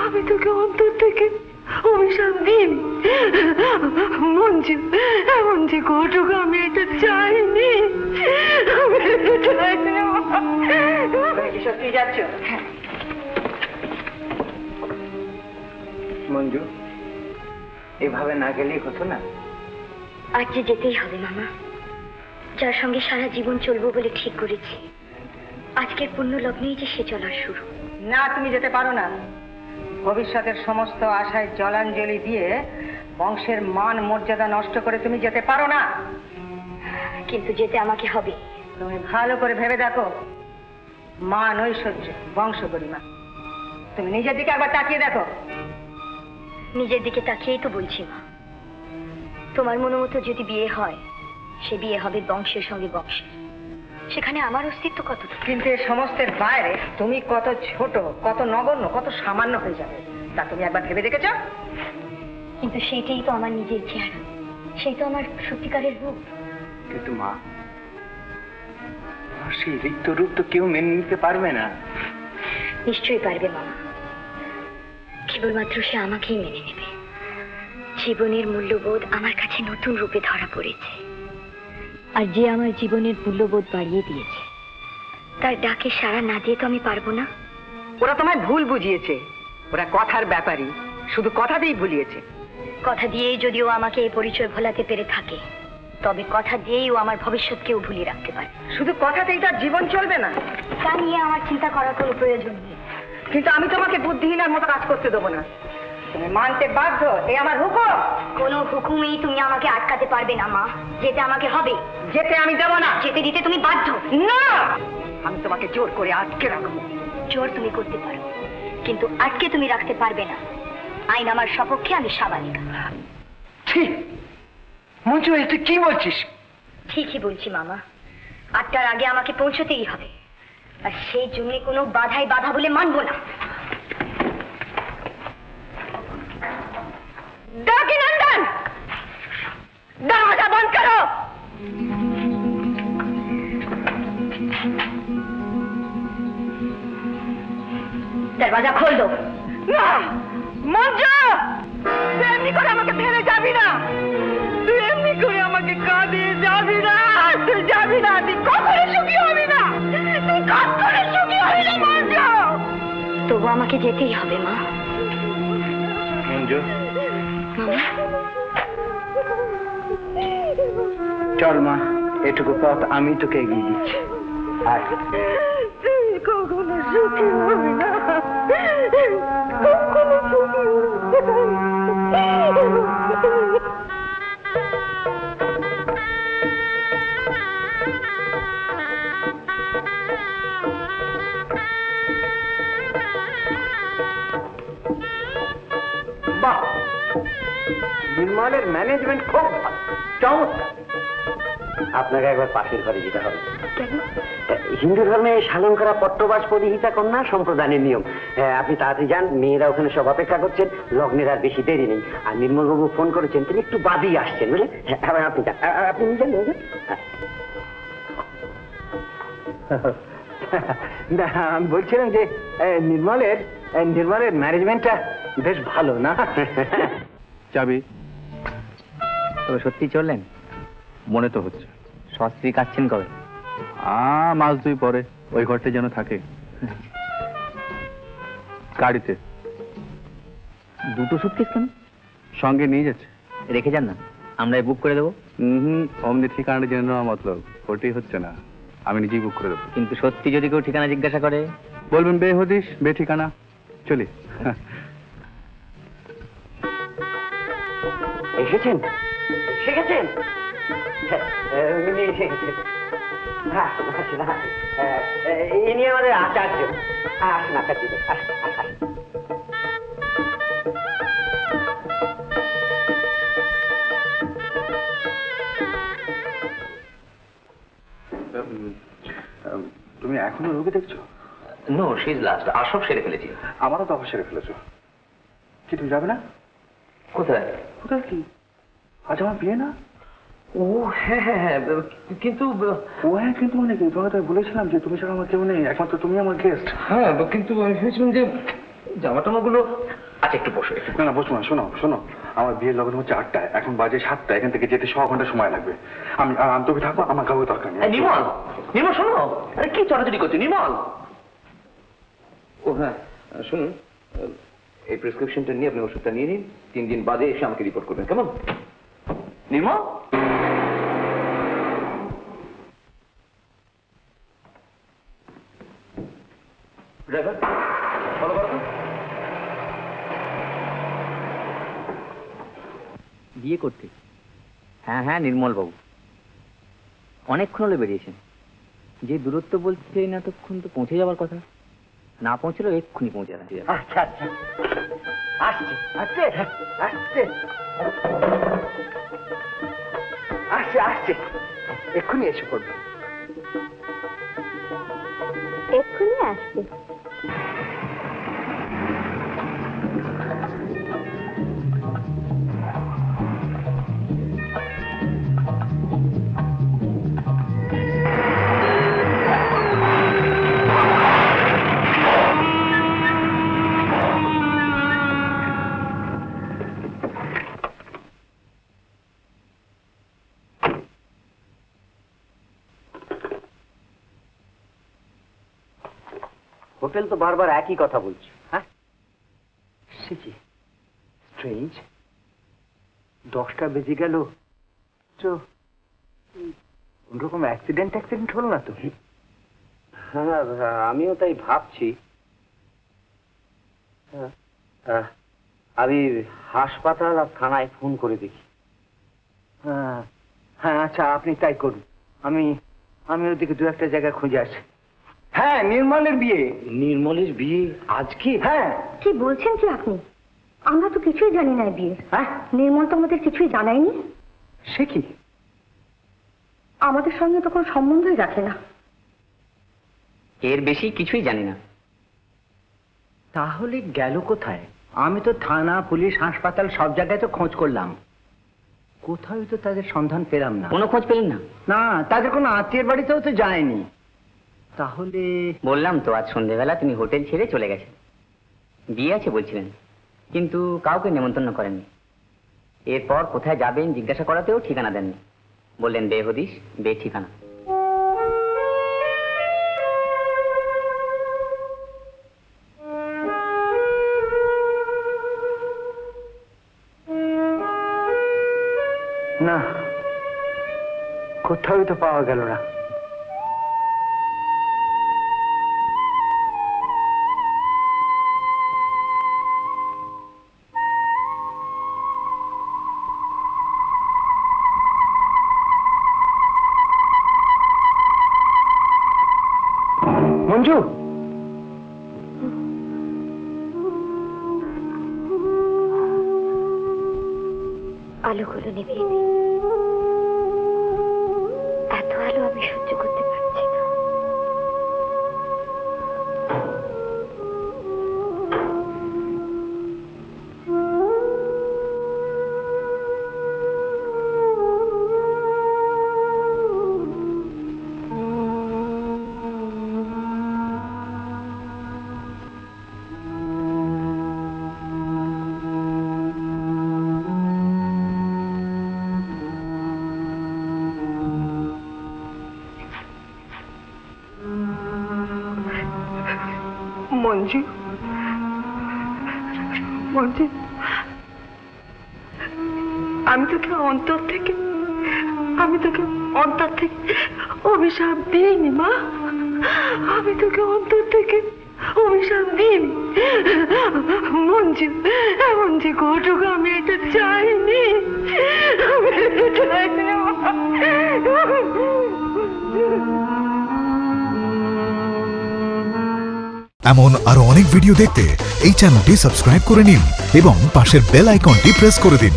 আমি তোকে অন্তর থেকে অভিশাপ দিন মঞ্জু, এমন যে ঘটুক আমি এটা চাইনি, আমি এটা চাইনি। সত্যি যাচ্ছ মঞ্জু? এভাবে না গেলেই হতো না? আজ যে যেতেই হবে মামা, যার সঙ্গে সারা জীবন চলবো বলে ঠিক করেছি, আজকের পুণ্য লগ্নেই যে সে চলার শুরু। না, তুমি যেতে পারো না। ভবিষ্যতের সমস্ত আশায় জলাঞ্জলি দিয়ে বংশের মান মর্যাদা নষ্ট করে তুমি যেতে পারো না। কিন্তু যেতে আমাকে হবে। তুমি ভালো করে ভেবে দেখো, মান ঐশ্বর্য বংশ গরিমা, তুমি নিজের দিকে একবার তাকিয়ে দেখো। নিজের দিকে তাকিয়েই তো বলছি মা, তোমার মনে মতো যদি বিয়ে হয়, সে বিয়ে হবে বংশের সঙ্গে বংশের, সেখানে আমার অস্তিত্ব কত। কিন্তু এই সমস্তের বাইরে তুমি কত ছোট, কত নগণ্য, কত সামান্য হয়ে যাবে, তা তুমি একবার ভেবে দেখেছ? কিন্তু সেইটাই তো আমার নিজের চেহারা, সেই তো আমার সত্যিকারের রূপ। কিন্তু মা, সেই রিক্ত রূপ তো কেউ মেনে নিতে পারবে না। নিশ্চয়ই পারবে মামা, কেবলমাত্র সে আমাকেই মেনে নেবে। জীবনের মূল্যবোধ আমার কাছে নতুন রূপে ধরা পড়েছে, আর যে আমার জীবনের মূল্যবোধ বাড়িয়ে দিয়েছে, তার ডাকে সাড়া না দিয়ে তো আমি পারবো না। ওরা তোমায় ভুল বুঝিয়েছে, ওরা কথার ব্যাপারই, শুধু কথাতেই ভুলিয়েছে। কথা দিয়েই যদি ও আমাকে এই পরিচয় ভোলাতে পেরে থাকে, তবে কথা দিয়েই ও আমার ভবিষ্যৎকেও ভুলিয়ে রাখতে পারে। শুধু কথাতেই তার জীবন চলবে না, তা নিয়ে আমার চিন্তা করার কোনো প্রয়োজন নেই। কিন্তু আমি তোমাকে বুদ্ধিহীনার মতো কাজ করতে দেবো না। তুমি মানতে বাধ্য, এই আমার হুকুম। কোনো হুকুমেই তুমি আমাকে আটকাতে পারবে না মা, যেতে আমাকে হবে। যেতে আমি দেবো না। যেতে দিতে তুমি বাধ্য। না, আমি তোমাকে জোর করে আটকে রাখবো। জোর তুমি করতে পারো, কিন্তু আটকে তুমি রাখতে পারবে না। আইন আমার সপক্ষে, আমি সাবালিকা। ঠিক মঞ্জু, তুই কি বলছিস? ঠিকই বলছি মামা, 8টার আগে আমাকে পৌঁছতেই হবে, আর সেই জন্য কোনো বাধাই বাধা বলে মানবো না। নন্দন, দরওয়াজা বন্ধ করো। দরওয়াজা খোল দো। না মঞ্জু, তুই এমনি করে আমাকে ফেলে যাবি না, তুই এমনি করে আমাকে কাঁদিয়ে যাবি না, তুই যাবি না, তুই কখনো সুখী হবি না, তুই কখনো সুখী হবি না মঞ্জু। তবু আমাকে যেতেই হবে মা। মঞ্জু, মামা, চল মা, এটুকু পথ আমি তোকে এগিয়ে দিচ্ছি। আয়। তুই কখনো সুখী হবি না, কখনো সুখী হবি না। বাহ, নির্মলের ম্যানেজমেন্ট খুব ভালো, চমৎকার। আপনাকে একবার পাশের ঘরে যেতে হবে। হিন্দু ধর্মে শালঙ্করা পট্টবাস পরিহিতা কন্যা সম্প্রদানের নিয়ম। আপনি তাড়াতাড়ি যান, মেয়েরা ওখানে সব অপেক্ষা করছেন, লগ্নের আর বেশি দেরি নেই। আর নির্মলবাবু ফোন করেছেন, তিনি একটু বাদেই আসছেন, বুঝলেন? আবার আপনি যান, আপনি নিয়ে যান। আমি বলছিলাম যে নির্মলের ম্যানেজমেন্টটা বেশ ভালো না? যাবি? তবে সত্যি চললেন? মনে তো হচ্ছে। শাস্ত্রী কাচ্ছেন কবে? মাস 2 পরে। ওই ঘরটা যেন থাকে। গাড়িতে। 2টো সুটকেস কেন? সঙ্গে নিয়ে যাচ্ছে। রেখে যান না, আমরাই বুক করে দেবো। অমনি ঠিকানাটা জেনে নেওয়া মতলব ওটাই হচ্ছে না, আমি নিজেই বুক করে দেবো। কিন্তু সত্যি যদি কেউ ঠিকানা জিজ্ঞাসা করে? বলবেন বে হদিস, বে ঠিকানা। চলি। এসেছেন? শিখেছেন? ইনি আমাদের আচার্য। আসুন আচার্য, তুমি এখনো রোগী দেখছো? No, she is last. আর সব সেরে ফেলেছি। আমারও তো অবশ্যই সেরে ফেলেছো। কি তুমি যাবে না? কোথায়? কোথায় কি? আজ আমার বিয়ে না? ও হ্যাঁ হ্যাঁ হ্যাঁ, কিন্তু ও হ্যাঁ কিন্তু তোমাকে তো বলেছিলাম যে তুমি ছাড়া আমার কেউ নেই, একমাত্র তুমি আমার গেস্ট। হ্যাঁ, কিন্তু আমি ভেবেছিলাম যে জামা টামাগুলো আচ্ছা একটু বসো না না বসবো না, শোনো শোনো, আমার বিয়ের লগন হচ্ছে 8টায়, এখন বাজে 7টা, এখান থেকে যেতে 1.5 ঘন্টা সময় লাগবে। আমি তোকে থাকবো, আমার কাউকে দরকার নেই। নির্মল, নির্মল শোনো, আরে কি চড়াচড়ি করছো নির্মল? ও হ্যাঁ শুনুন, এই প্রেসক্রিপশনটা নিয়ে আপনি ওষুধটা নিয়ে নিন, 3 দিন বাদে এসে আমাকে রিপোর্ট করবেন, কেমন? নির্মল, ড্রাইভার ফলো করো তো। বিয়ে করতে? হ্যাঁ হ্যাঁ নির্মল বাবু, অনেকক্ষণ হলে বেরিয়েছেন। যে দূরত্ব বলছেন এতক্ষণ তো পৌঁছে যাওয়ার কথা, না পৌঁছলেও এক্ষুনি পৌঁছে যাবে। আচ্ছা আচ্ছা, আসছে আসছে আসছে আসছে আসছে, এক্ষুনি এসে পড়বে। এক্ষুনি আসবে। হোটেল তো বারবার একই কথা বলছে। হ্যাঁ সে কি স্ট্রেঞ্জ, 10টা বেজে গেল তো কোনরকম অ্যাক্সিডেন্ট হলো না তো? হ্যাঁ আমিও তাই ভাবছি। আমি হাসপাতাল আর থানায় ফোন করে দেখি। হ্যাঁ হ্যাঁ আচ্ছা আপনি তাই করুন, আমি ওদিকে 2-1টা জায়গায় খুঁজে আসি। হ্যাঁ নির্মলের বিয়ে। নির্মলের বিয়ে আজকে? হ্যাঁ। কি বলছেন কি আপনি? আমরা তো কিছুই জানি না বিয়ের। হ্যাঁ নির্মল তো আমাদের কিছুই জানায়নি। সে কি? আমাদের সঙ্গে তো কোনো সম্বন্ধই রাখে না। এর বেশি কিছুই জানি না। তাহলে গেল কোথায়? আমি তো থানা, পুলিশ, হাসপাতাল সব জায়গায় তো খোঁজ করলাম, কোথাও তো তাদের সন্ধান পেলাম না। কোনো খোঁজ পেলেন না? না, তাদের কোনো আত্মীয়ের বাড়িতেও তো যায়নি। তাহলে বললাম তো আজ সন্ধ্যেবেলা তিনি হোটেল ছেড়ে চলে গেছেন। বিয়ে আছে বলছিলেন, কিন্তু কাউকে নেমন্তন্ন করেননি। এরপর কোথায় যাবেন জিজ্ঞাসা করাতেও ঠিকানা দেননি, বললেন বেহদিস বে ঠিকানা। না, কোথাও তো পাওয়া গেল না। মঞ্জু, আলোগুলো নিভিয়ে দিন। এত আলো আমি সহ্য করতে পারছি না। মঞ্জু, মঞ্জু, আমি তোকে অন্তর থেকে অভিশাপ দিইনি মা, আমি তোকে অন্তর থেকে অভিশাপ দিইনি। মঞ্জু, এমন যে ঘটুক আমি এটা চাইনি, আমি এটা চাইনি মা। এমন আরো অনেক ভিডিও দেখতে এই চ্যানেলটি সাবস্ক্রাইব করে নিন এবং পাশের বেল আইকনটি প্রেস করে দিন।